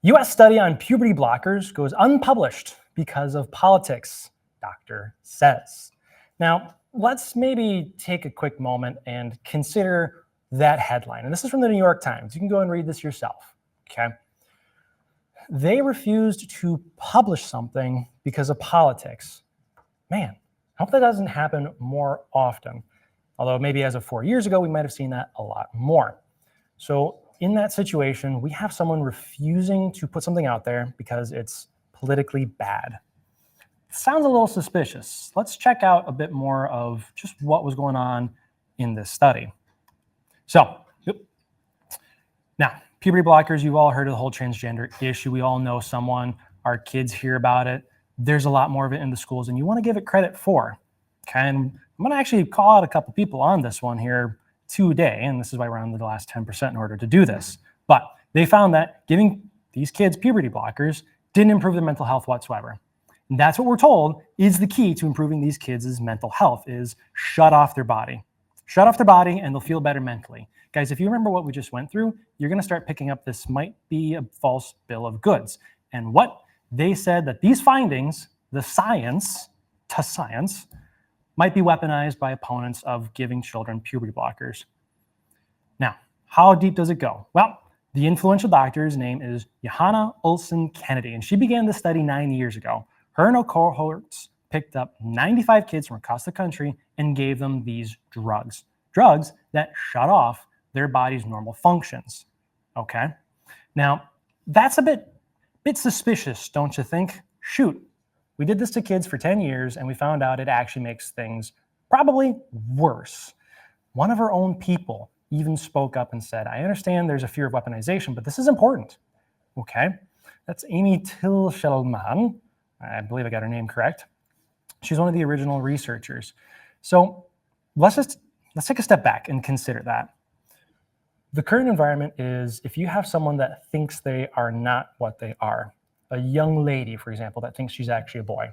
U.S. study on puberty blockers goes unpublished because of politics, doctor says. Now, let's maybe take a quick moment and consider that headline. And this is from the New York Times. You can go and read this yourself, okay? They refused to publish something because of politics. Man, I hope that doesn't happen more often. Although maybe as of 4 years ago, we might have seen that a lot more. So in that situation, we have someone refusing to put something out there because it's politically bad. Sounds a little suspicious. Let's check out a bit more of just what was going on in this study. So, now, puberty blockers, you've all heard of the whole transgender issue. We all know someone, our kids hear about it. There's a lot more of it in the schools, and you want to give it credit for. Okay, and I'm going to actually call out a couple people on this one here today, and this is why we're on the last 10% in order to do this. But they found that giving these kids puberty blockers didn't improve their mental health whatsoever. And that's what we're told is the key to improving these kids' mental health is shut off their body. Shut off their body and they'll feel better mentally. Guys, if you remember what we just went through, you're going to start picking up this might be a false bill of goods. And what they said that these findings, the science might be weaponized by opponents of giving children puberty blockers. Now, how deep does it go? Well, the influential doctor's name is Johanna Olsen Kennedy, and she began this study 9 years ago. Her and her cohorts picked up 95 kids from across the country and gave them these drugs that shut off their body's normal functions. Okay? Now, that's a bit suspicious, don't you think? Shoot, we did this to kids for 10 years and we found out it actually makes things probably worse. One of our own people even spoke up and said, I understand there's a fear of weaponization, but this is important. Okay? That's Amy Tilschelman. I believe I got her name correct. She's one of the original researchers. So let's take a step back and consider that. The current environment is if you have someone that thinks they are not what they are, a young lady, for example, that thinks she's actually a boy.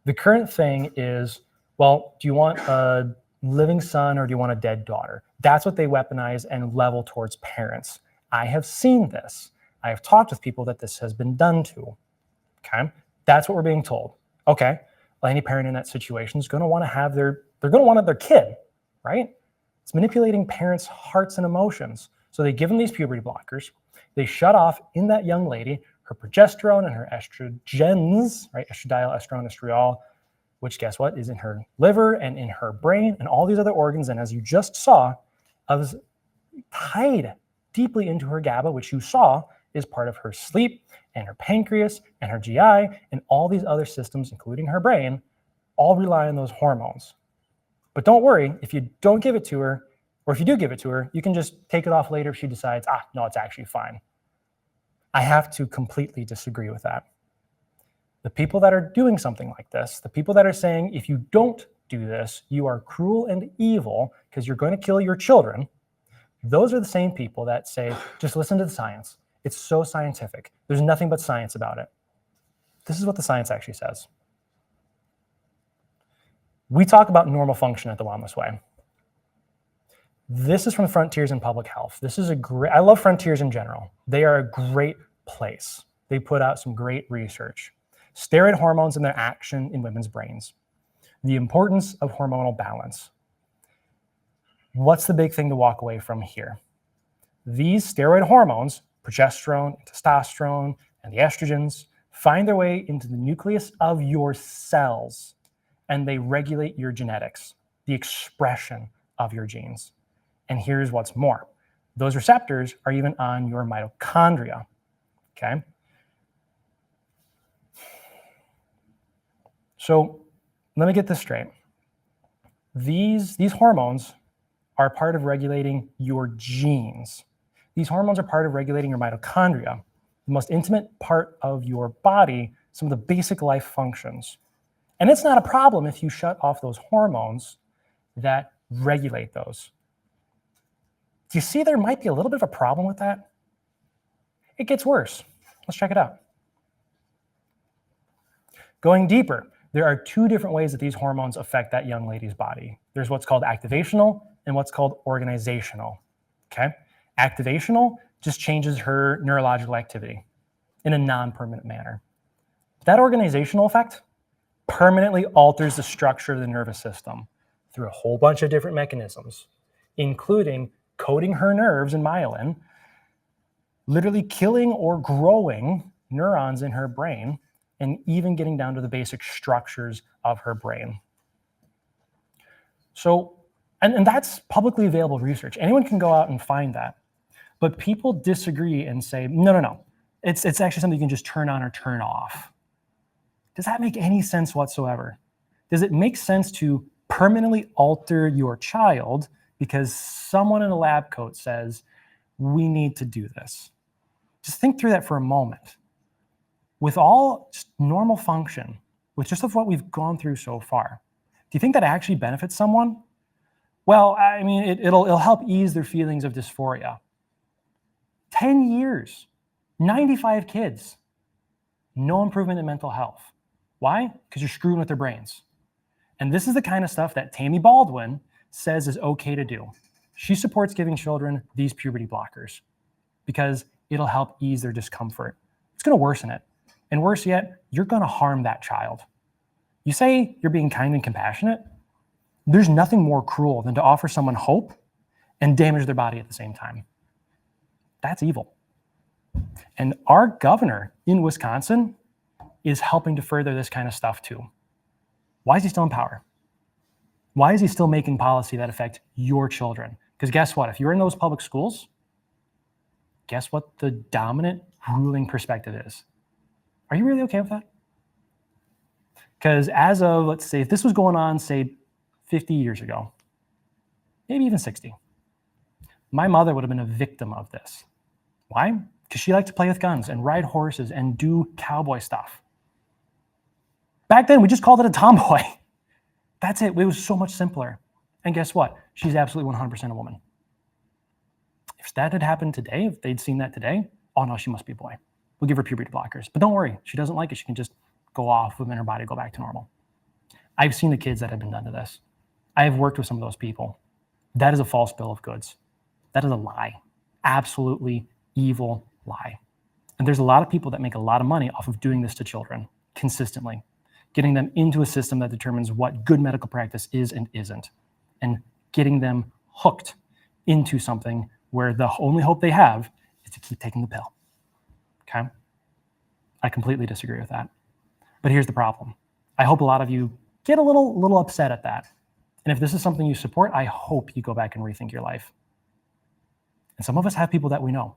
The current thing is, well, do you want a living son or do you want a dead daughter? That's what they weaponize and level towards parents. I have seen this. I have talked with people that this has been done to. Okay? That's what we're being told. Okay, well, any parent in that situation is going to want to have their kid, right? It's manipulating parents' hearts and emotions. So they give them these puberty blockers. They shut off in that young lady her progesterone and her estrogens, right? Estradiol, estrone, estriol, which guess what is in her liver and in her brain and all these other organs. And as you just saw, I was tied deeply into her GABA, which you saw is part of her sleep and her pancreas and her GI and all these other systems, including her brain, all rely on those hormones. But don't worry, if you don't give it to her, or if you do give it to her, you can just take it off later if she decides, no, it's actually fine. I have to completely disagree with that. The people that are doing something like this, the people that are saying, if you don't do this, you are cruel and evil because you're going to kill your children, those are the same people that say, just listen to the science. It's so scientific. There's nothing but science about it. This is what the science actually says. We talk about normal function at the Wellness Way. This is from Frontiers in Public Health. I love Frontiers in general. They are a great place. They put out some great research. Steroid hormones and their action in women's brains. The importance of hormonal balance. What's the big thing to walk away from here? These steroid hormones, progesterone, testosterone, and the estrogens, find their way into the nucleus of your cells, and they regulate your genetics, the expression of your genes. And here's what's more. Those receptors are even on your mitochondria, okay? So let me get this straight. These hormones are part of regulating your genes. These hormones are part of regulating your mitochondria, the most intimate part of your body, some of the basic life functions. And it's not a problem if you shut off those hormones that regulate those. Do you see there might be a little bit of a problem with that? It gets worse. Let's check it out. Going deeper, there are two different ways that these hormones affect that young lady's body. There's what's called activational and what's called organizational, okay? Activational just changes her neurological activity in a non-permanent manner. That organizational effect permanently alters the structure of the nervous system through a whole bunch of different mechanisms, including coating her nerves in myelin, literally killing or growing neurons in her brain, and even getting down to the basic structures of her brain. So And that's publicly available research. Anyone can go out and find that. But people disagree and say, no. It's actually something you can just turn on or turn off. Does that make any sense whatsoever? Does it make sense to permanently alter your child because someone in a lab coat says, we need to do this? Just think through that for a moment. With all just normal function, with just of what we've gone through so far, do you think that actually benefits someone? Well, I mean, it'll help ease their feelings of dysphoria. 10 years, 95 kids, no improvement in mental health. Why? Because you're screwing with their brains. And this is the kind of stuff that Tammy Baldwin says is okay to do. She supports giving children these puberty blockers because it'll help ease their discomfort. It's going to worsen it. And worse yet, you're going to harm that child. You say you're being kind and compassionate. There's nothing more cruel than to offer someone hope and damage their body at the same time. That's evil. And our governor in Wisconsin is helping to further this kind of stuff too. Why is he still in power? Why is he still making policy that affect your children? Because guess what? If you're in those public schools, guess what the dominant ruling perspective is? Are you really okay with that? Because as of, let's say, if this was going on, say, 50 years ago, maybe even 60, my mother would have been a victim of this. Why? Because she liked to play with guns and ride horses and do cowboy stuff. Back then, we just called it a tomboy. That's it. It was so much simpler. And guess what? She's absolutely 100% a woman. If that had happened today, if they'd seen that today, oh no, she must be a boy. We'll give her puberty blockers. But don't worry, she doesn't like it. She can just go off within her body, go back to normal. I've seen the kids that have been done to this. I have worked with some of those people. That is a false bill of goods. That is a lie. Absolutely evil lie. And there's a lot of people that make a lot of money off of doing this to children consistently, getting them into a system that determines what good medical practice is and isn't, and getting them hooked into something where the only hope they have is to keep taking the pill. Okay? I completely disagree with that. But here's the problem. I hope a lot of you get a little upset at that. And if this is something you support, I hope you go back and rethink your life. And some of us have people that we know.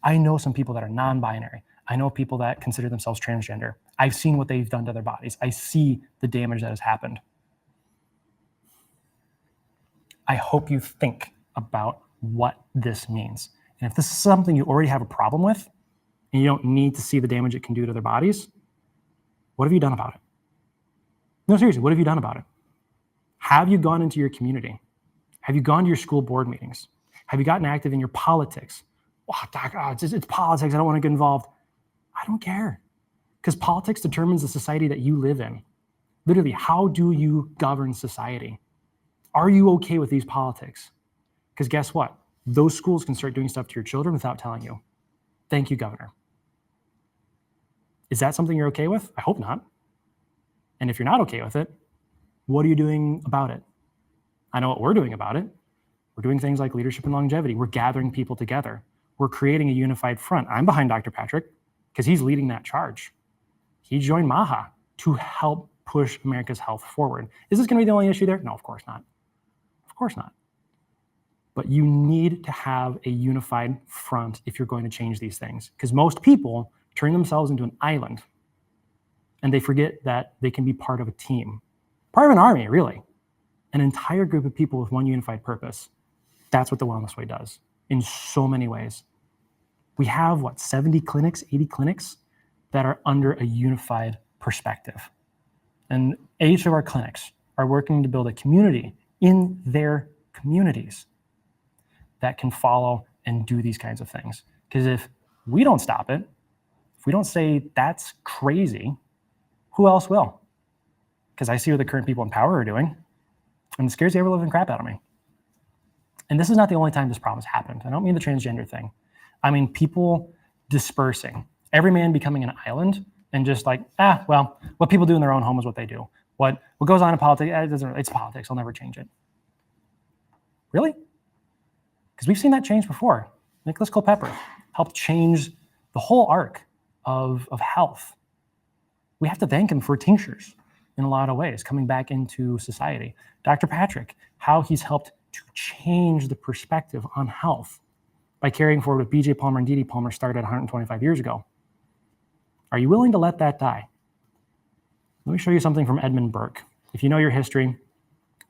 I know some people that are non-binary. I know people that consider themselves transgender. I've seen what they've done to their bodies. I see the damage that has happened. I hope you think about what this means. And if this is something you already have a problem with, and you don't need to see the damage it can do to their bodies, what have you done about it? No, seriously, what have you done about it? Have you gone into your community? Have you gone to your school board meetings? Have you gotten active in your politics? Oh, doc, it's politics. I don't want to get involved. I don't care. Because politics determines the society that you live in. Literally, how do you govern society? Are you okay with these politics? Because guess what? Those schools can start doing stuff to your children without telling you. Thank you, Governor. Is that something you're okay with? I hope not. And if you're not okay with it, what are you doing about it? I know what we're doing about it. We're doing things like leadership and longevity. We're gathering people together. We're creating a unified front. I'm behind Dr. Patrick because he's leading that charge. He joined MAHA to help push America's health forward. Is this going to be the only issue there? No, of course not. Of course not. But you need to have a unified front if you're going to change these things. Because most people turn themselves into an island and they forget that they can be part of a team, part of an army, really. An entire group of people with one unified purpose. That's what the Wellness Way does in so many ways. We have, 70 clinics, 80 clinics that are under a unified perspective. And each of our clinics are working to build a community in their communities that can follow and do these kinds of things. Because if we don't stop it, if we don't say that's crazy, who else will? Because I see what the current people in power are doing, and it scares the ever-living crap out of me. And this is not the only time this problem has happened. I don't mean the transgender thing. I mean people dispersing, every man becoming an island, and just like, what people do in their own home is what they do. What goes on in politics, it's politics, I'll never change it. Really? Because we've seen that change before. Nicholas Culpeper helped change the whole arc of health. We have to thank him for tinctures in a lot of ways, coming back into society. Dr. Patrick how he's helped to change the perspective on health by carrying forward what B.J. Palmer and D.D. Palmer started 125 years ago. Are you willing to let that die? Let me show you something from Edmund Burke. If you know your history,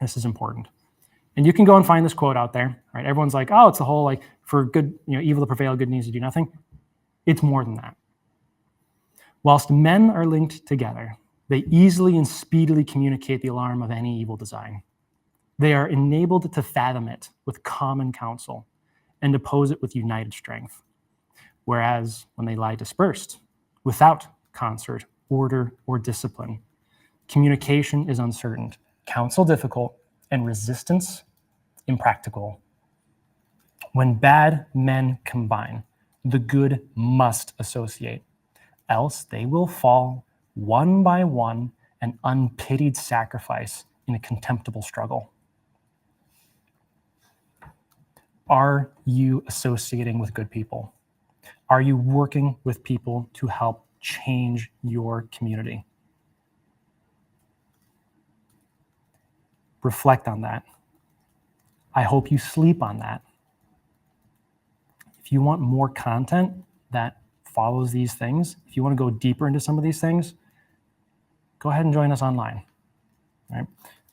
this is important. And you can go and find this quote out there, right? Everyone's like, oh, it's the whole like, for good, evil to prevail, good needs to do nothing. It's more than that. Whilst men are linked together, they easily and speedily communicate the alarm of any evil design. They are enabled to fathom it with common counsel and oppose it with united strength. Whereas when they lie dispersed, without concert, order, or discipline, communication is uncertain, counsel difficult, and resistance impractical. When bad men combine, the good must associate, else they will fall one by one, an unpitied sacrifice in a contemptible struggle. Are you associating with good people? Are you working with people to help change your community? Reflect on that. I hope you sleep on that. If you want more content that follows these things, if you want to go deeper into some of these things, go ahead and join us online. Right?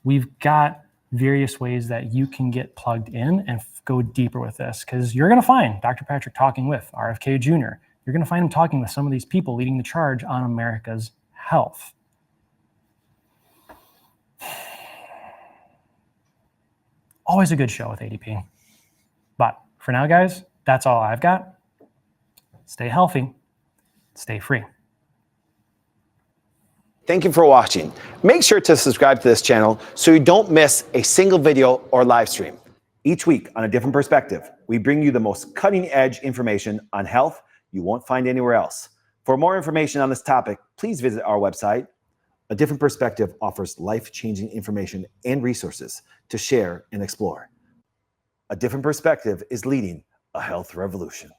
We've got various ways that you can get plugged in and go deeper with this, because you're going to find Dr. Patrick talking with RFK Jr. You're going to find him talking with some of these people leading the charge on America's health. Always a good show with ADP. But for now, guys, that's all I've got. Stay healthy, stay free. Thank you for watching. Make sure to subscribe to this channel so you don't miss a single video or live stream. Each week on A Different Perspective, we bring you the most cutting-edge information on health you won't find anywhere else. For more information on this topic, please visit our website. A Different Perspective offers life-changing information and resources to share and explore. A Different Perspective is leading a health revolution.